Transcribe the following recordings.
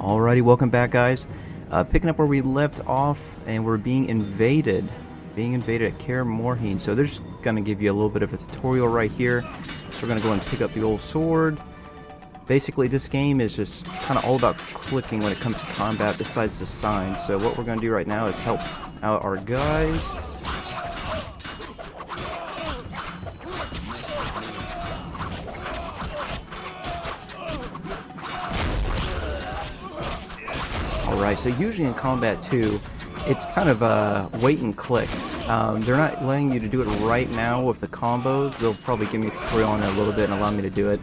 Alrighty, welcome back, guys. Picking up where we left off, and we're being invaded. At Kaer Morhen. So they're just going to give you a little bit of a tutorial right here. So we're going to go and pick up the old sword. Basically, this game is just kind of all about clicking when it comes to combat, besides the signs. So what we're going to do right now is help out our guys. Alright, so usually in combat too, it's kind of a wait and click. They're not letting you to do it right now with the combos. They'll probably give me a tutorial on it a little bit and allow me to do it.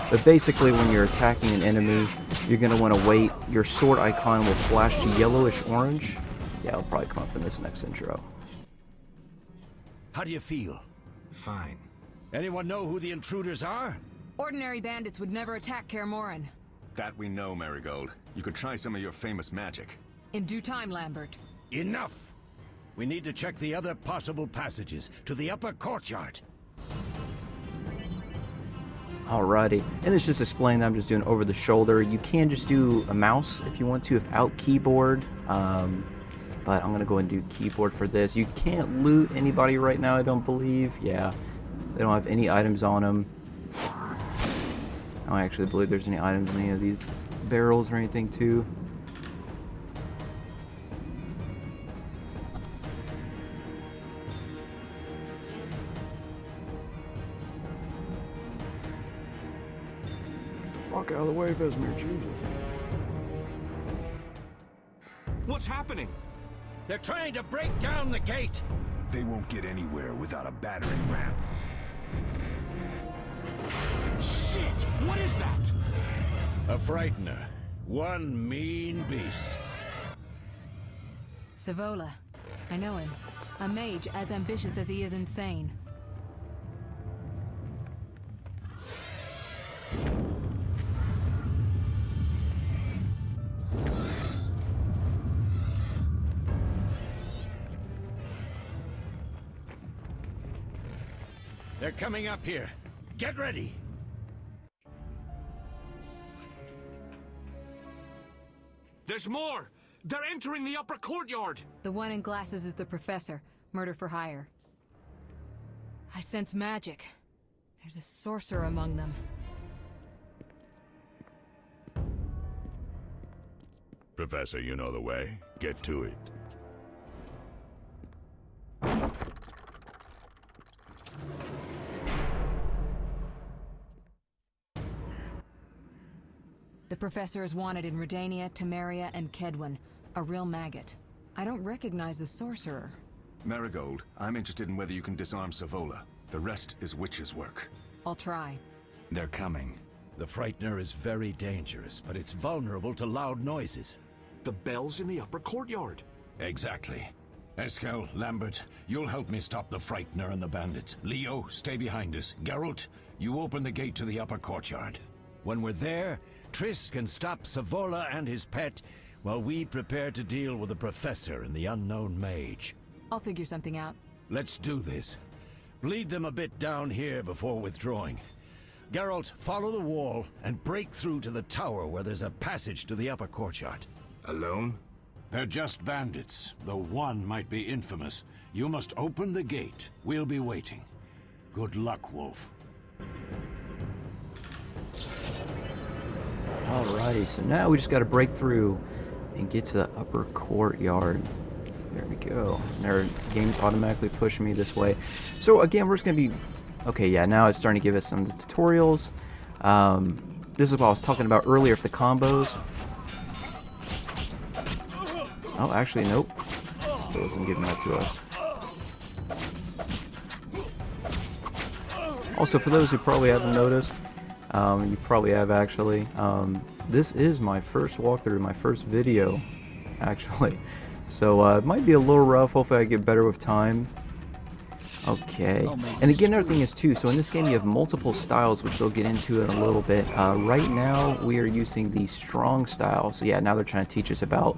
But basically, when you're attacking an enemy, you're going to want to wait. Your sword icon will flash to yellowish orange. Yeah, it'll probably come up in this next intro. How do you feel? Fine. Anyone know who the intruders are? Ordinary bandits would never attack Kaer Morhen. That we know, Marigold. You could try some of your famous magic. In due time, Lambert. Enough! We need to check the other possible passages to the upper courtyard. Alrighty, and it's just explaining that I'm just doing over the shoulder. You can just do a mouse if you want to, without keyboard. But I'm gonna go and do keyboard for this. You can't loot anybody right now, I don't believe. Yeah, they don't have any items on them. I don't actually believe there's any items in any of these barrels or anything too. Get the fuck out of the way, Vesemir, Jesus. What's happening? They're trying to break down the gate! They won't get anywhere without a battering ram. Shit! What is that? A frightener. One mean beast. Savola. I know him. A mage as ambitious as he is insane. They're coming up here. Get ready! There's more! They're entering the upper courtyard! The one in glasses is the professor. Murder for hire. I sense magic. There's a sorcerer among them. Professor, you know the way. Get to it. The professor is wanted in Redania, Temeria, and Kedwen. A real maggot. I don't recognize the sorcerer. Marigold, I'm interested in whether you can disarm Savola. The rest is witch's work. I'll try. They're coming. The frightener is very dangerous, but it's vulnerable to loud noises. The bell's in the upper courtyard. Exactly. Eskel, Lambert, you'll help me stop the frightener and the bandits. Leo, stay behind us. Geralt, you open the gate to the upper courtyard. When we're there, Triss can stop Savola and his pet, while we prepare to deal with the professor and the unknown mage. I'll figure something out. Let's do this. Bleed them a bit down here before withdrawing. Geralt, follow the wall and break through to the tower where there's a passage to the upper courtyard. Alone? They're just bandits, though one might be infamous. You must open the gate. We'll be waiting. Good luck, Wolf. Alrighty, so now we just got to break through and get to the upper courtyard. There we go. Their game's automatically pushing me this way. So again, we're just going to be... Okay, yeah, now it's starting to give us some tutorials. This is what I was talking about earlier with the combos. Oh, actually, nope. Still isn't giving that to us. Also, for those who probably haven't noticed, you probably have actually, this is my first walkthrough, my first video, actually. So, it might be a little rough. Hopefully I get better with time. Okay. And again, another thing is too, so in this game you have multiple styles, which they'll get into in a little bit. Right now we are using the strong style. So yeah, now they're trying to teach us about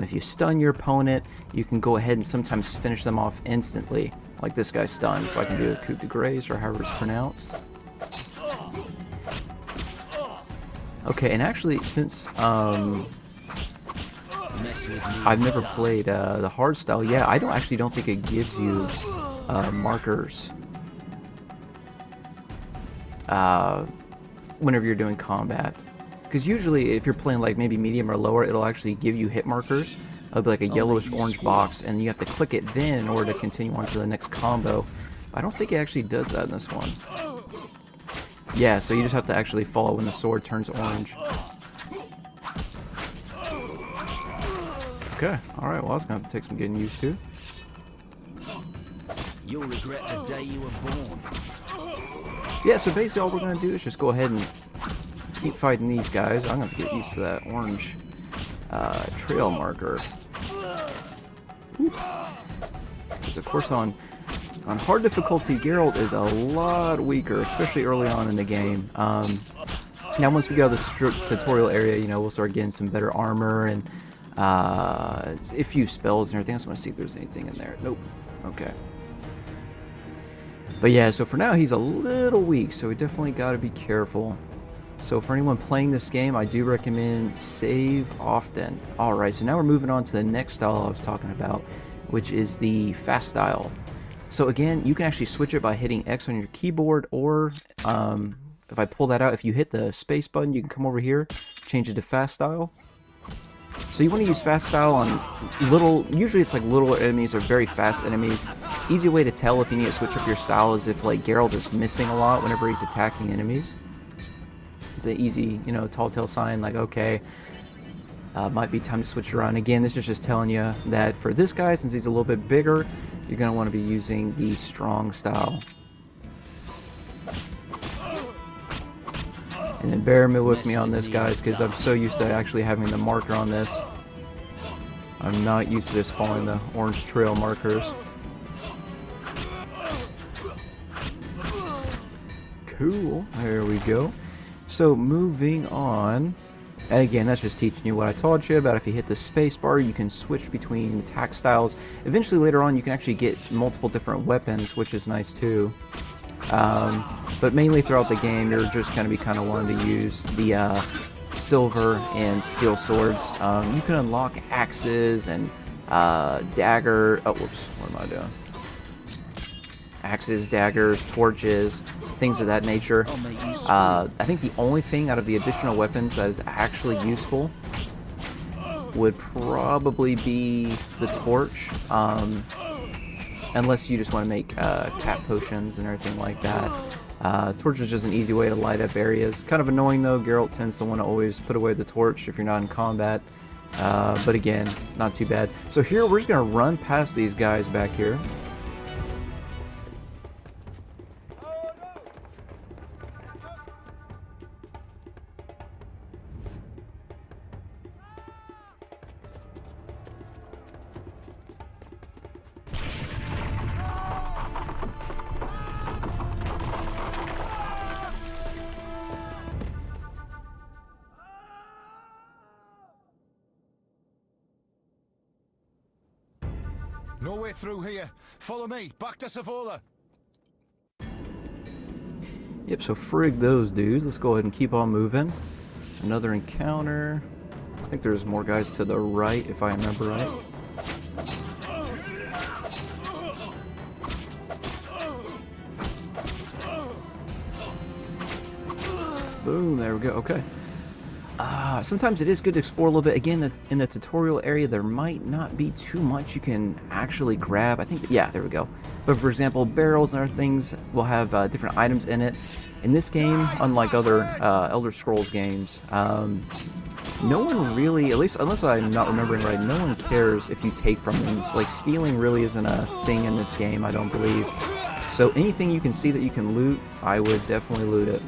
if you stun your opponent, you can go ahead and sometimes finish them off instantly. Like this guy's stunned, so I can do a coup de grace, or however it's pronounced. Okay, and actually, since I've never played the hard style. Yeah, I actually don't think it gives you markers whenever you're doing combat. Because usually if you're playing like maybe medium or lower, it'll actually give you hit markers. It'll be like a yellowish orange box, and you have to click it then in order to continue on to the next combo. I don't think it actually does that in this one. Yeah, so you just have to actually follow when the sword turns orange. Okay, alright, well that's gonna have to take some getting used to. You'll regret the day you were born. Yeah, so basically all we're gonna do is just go ahead and keep fighting these guys. I'm gonna have to get used to that orange trail marker. Because of course on hard difficulty, Geralt is a lot weaker, especially early on in the game. Now once we go to the tutorial area, you know, we'll start getting some better armor and a few spells and everything. I just want to see if there's anything in there. Nope. Okay. But yeah, so for now he's a little weak, so we definitely got to be careful. So for anyone playing this game, I do recommend save often. Alright, so now we're moving on to the next style I was talking about, which is the fast style. So again, you can actually switch it by hitting X on your keyboard, or if I pull that out, if you hit the space button, you can come over here, change it to fast style. So you want to use fast style on usually it's like little enemies or very fast enemies. Easy way to tell if you need to switch up your style is if like Geralt is missing a lot whenever he's attacking enemies. It's an easy, you know, tall tale sign like, okay, might be time to switch around. Again, this is just telling you that for this guy, since he's a little bit bigger, you're going to want to be using the strong style. And then bear with me on this, guys, because I'm so used to actually having the marker on this. I'm not used to this following the orange trail markers. Cool. There we go. So moving on. And again, that's just teaching you what I told you about. If you hit the space bar, you can switch between attack styles. Eventually, later on, you can actually get multiple different weapons, which is nice too. But mainly throughout the game, you're just going to be kind of wanting to use the silver and steel swords. You can unlock axes and dagger. Oh, whoops! What am I doing? Axes, daggers, torches, things of that nature. I think the only thing out of the additional weapons that is actually useful would probably be the torch, unless you just want to make cat potions and everything like that. Torch is just an easy way to light up areas. Kind of annoying though, Geralt tends to want to always put away the torch if you're not in combat. But again, not too bad. So here, we're just going to run past these guys back here. No way through here. Follow me. Back to Savola. Yep, so frig those dudes. Let's go ahead and keep on moving. Another encounter. I think there's more guys to the right, if I remember right. Boom, there we go. Okay. Sometimes it is good to explore a little bit. Again, in the tutorial area, there might not be too much you can actually grab. I think, yeah, there we go. But for example, barrels and other things will have different items in it. In this game, unlike other Elder Scrolls games, no one really, at least unless I'm not remembering right, no one cares if you take from them. It's like stealing really isn't a thing in this game, I don't believe. So anything you can see that you can loot, I would definitely loot it.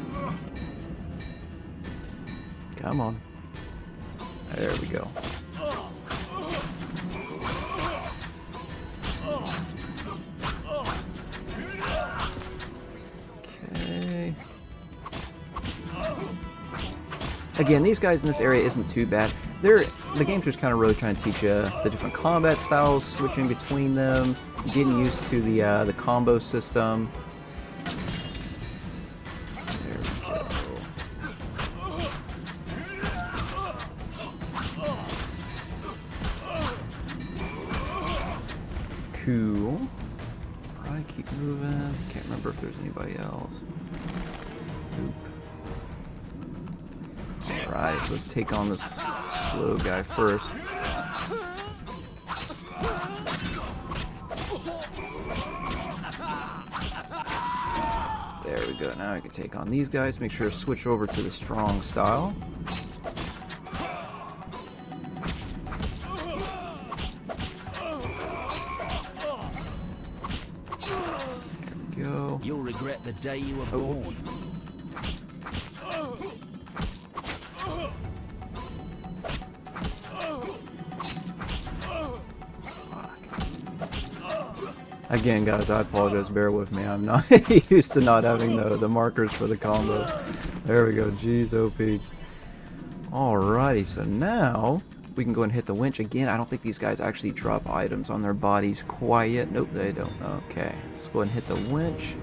Come on. There we go. Okay. Again, these guys in this area isn't too bad. The game's just kind of really trying to teach you the different combat styles, switching between them, getting used to the combo system. Cool. Alright, keep moving. Can't remember if there's anybody else. Nope. Alright, so let's take on this slow guy first. There we go. Now I can take on these guys. Make sure to switch over to the strong style. There we go. You'll regret the day you were born. Again, guys, I apologize. Bear with me. I'm not used to not having the markers for the combo. There we go. Jeez, OP. Alrighty, so now we can go and hit the winch again. I don't think these guys actually drop items on their bodies quite yet. Nope, they don't. Okay, let's go ahead and hit the winch.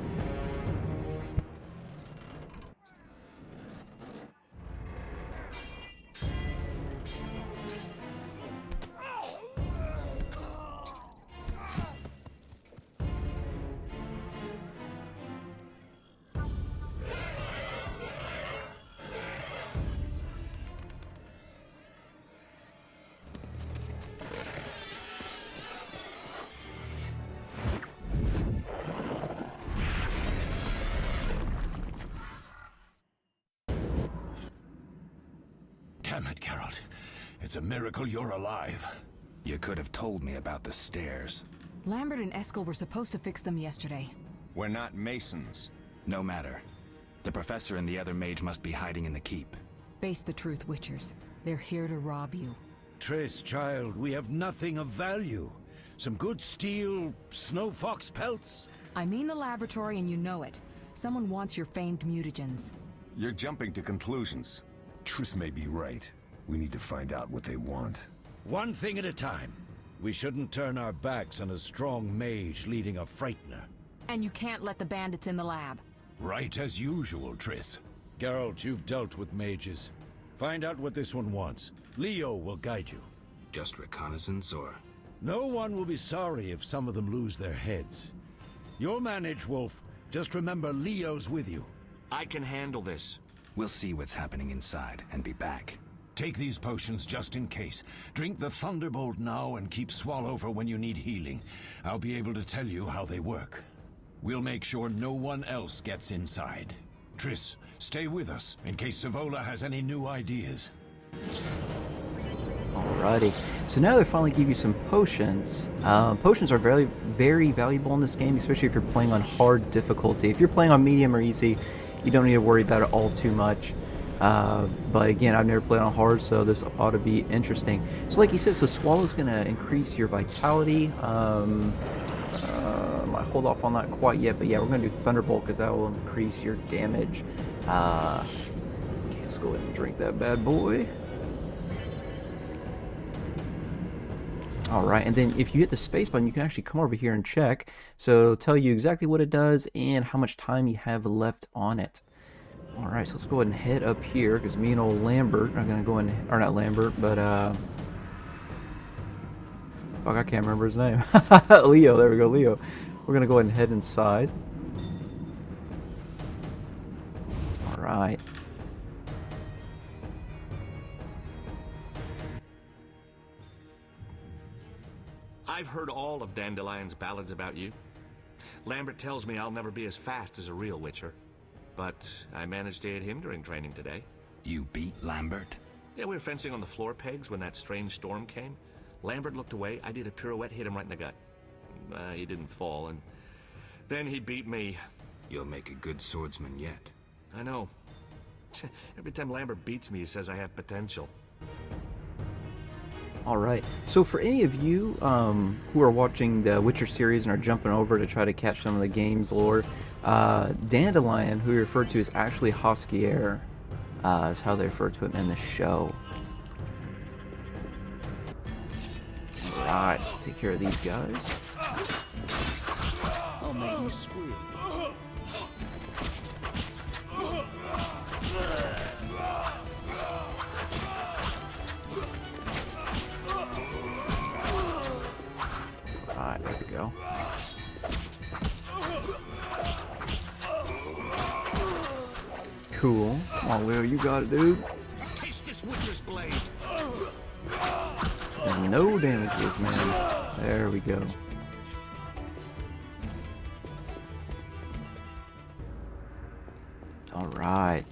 Damn it, Geralt. It's a miracle you're alive. You could have told me about the stairs. Lambert and Eskel were supposed to fix them yesterday. We're not masons. No matter. The professor and the other mage must be hiding in the keep. Face the truth, Witchers. They're here to rob you. Triss, child, we have nothing of value. Some good steel, snow fox pelts. I mean the laboratory and you know it. Someone wants your famed mutagens. You're jumping to conclusions. Triss may be right. We need to find out what they want. One thing at a time. We shouldn't turn our backs on a strong mage leading a frightener. And you can't let the bandits in the lab. Right as usual, Triss. Geralt, you've dealt with mages. Find out what this one wants. Leo will guide you. Just reconnaissance, or...? No one will be sorry if some of them lose their heads. You'll manage, Wolf. Just remember Leo's with you. I can handle this. We'll see what's happening inside and be back. Take these potions just in case. Drink the Thunderbolt now and keep Swallow for when you need healing. I'll be able to tell you how they work. We'll make sure no one else gets inside. Triss, stay with us in case Savola has any new ideas. Alrighty, so now they finally give you some potions. Potions are very, very valuable in this game, especially if you're playing on hard difficulty. If you're playing on medium or easy, you don't need to worry about it all too much. But again, I've never played on hard, so this ought to be interesting. So like he said, so Swallow's going to increase your vitality. I hold off on that quite yet, but yeah, we're going to do Thunderbolt because that will increase your damage. Okay, let's go ahead and drink that bad boy. Alright, and then if you hit the space button, you can actually come over here and check. So it'll tell you exactly what it does and how much time you have left on it. Alright, so let's go ahead and head up here, because me and old Lambert are going to go in, or not Lambert, but, fuck, I can't remember his name. Leo, there we go, Leo. We're going to go ahead and head inside. Alright. I've heard all of Dandelion's ballads about you. Lambert tells me I'll never be as fast as a real Witcher. But I managed to hit him during training today. You beat Lambert? Yeah, we were fencing on the floor pegs when that strange storm came. Lambert looked away, I did a pirouette, hit him right in the gut. He didn't fall, and then he beat me. You'll make a good swordsman yet. I know. Every time Lambert beats me, he says I have potential. Alright, so for any of you who are watching the Witcher series and are jumping over to try to catch some of the game's lore, Dandelion, who we refer to as actually Hoskier, is how they refer to him in the show. Alright, let's take care of these guys. I'll make you squeal. Alright, there we go. Cool. Come on, Leo, you got it, dude. Taste this witch's blade. And no damages, man. There we go. Alright.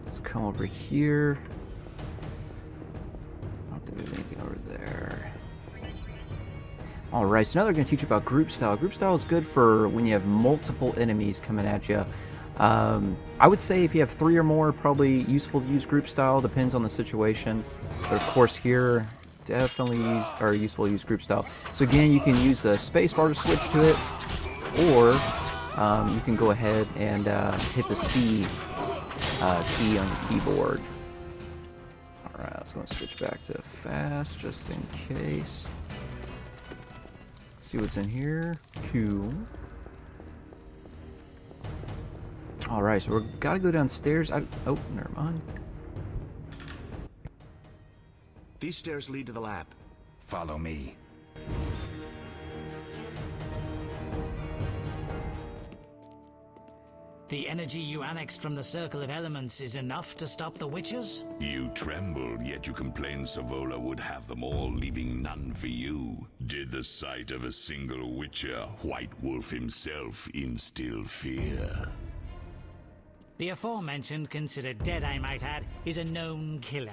Let's come over here. I don't think there's anything over there. Alright, so now they're going to teach you about group style. Group style is good for when you have multiple enemies coming at you. I would say if you have 3 or more, probably useful to use group style. Depends on the situation. But of course here, definitely useful to use group style. So again, you can use the space bar to switch to it, or you can go ahead and hit the C key on your keyboard. Alright, let's go and switch back to fast, just in case. See what's in here. Cool. Alright, so we're gotta go downstairs. Oh, never mind. These stairs lead to the lab. Follow me. The energy you annexed from the Circle of Elements is enough to stop the Witchers? You trembled, yet you complained Savola would have them all, leaving none for you. Did the sight of a single Witcher, White Wolf himself, instill fear? The aforementioned, considered dead I might add, is a known killer.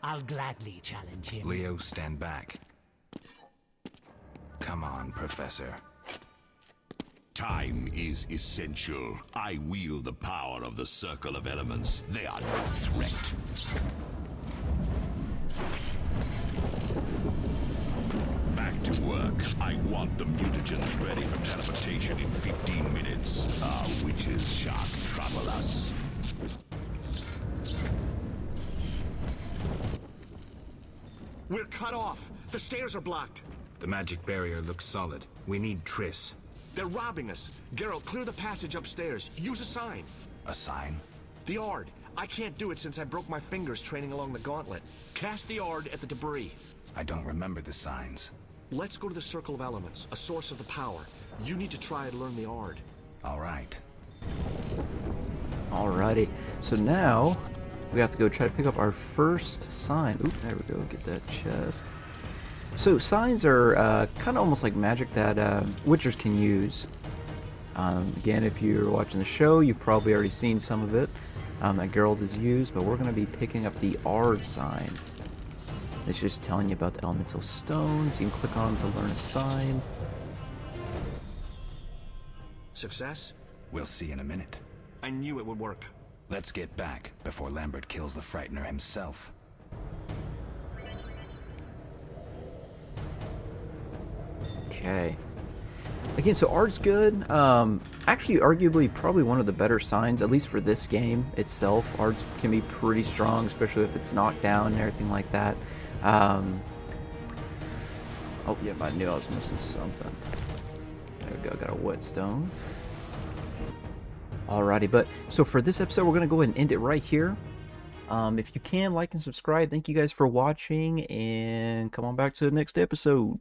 I'll gladly challenge him. Leo, stand back. Come on, Professor. Time is essential. I wield the power of the Circle of Elements. They are no threat. Back to work. I want the mutagens ready for teleportation in 15 minutes. Our witches shan't trouble us. We're cut off. The stairs are blocked. The magic barrier looks solid. We need Triss. They're robbing us. Geralt, clear the passage upstairs. Use a sign. A sign? The Ard. I can't do it since I broke my fingers training along the gauntlet. Cast the Ard at the debris. I don't remember the signs. Let's go to the Circle of Elements, a source of the power. You need to try and learn the Ard. All right. Alrighty. So now we have to go try to pick up our first sign. Oop, there we go. Get that chest. So signs are kind of almost like magic that Witchers can use. Again, if you're watching the show, you've probably already seen some of it that Geralt has used, but we're going to be picking up the Ard sign. It's just telling you about the elemental stones. You can click on them to learn a sign. Success? We'll see in a minute. I knew it would work. Let's get back before Lambert kills the Frightener himself. Okay. Again, so Ard's good. Actually, arguably, probably one of the better signs, at least for this game itself. Ard's can be pretty strong, especially if it's knocked down and everything like that. Oh, yeah, I knew I was missing something. There we go, got a whetstone. Alrighty, but so for this episode, we're going to go ahead and end it right here. If you can, like and subscribe. Thank you guys for watching, and come on back to the next episode.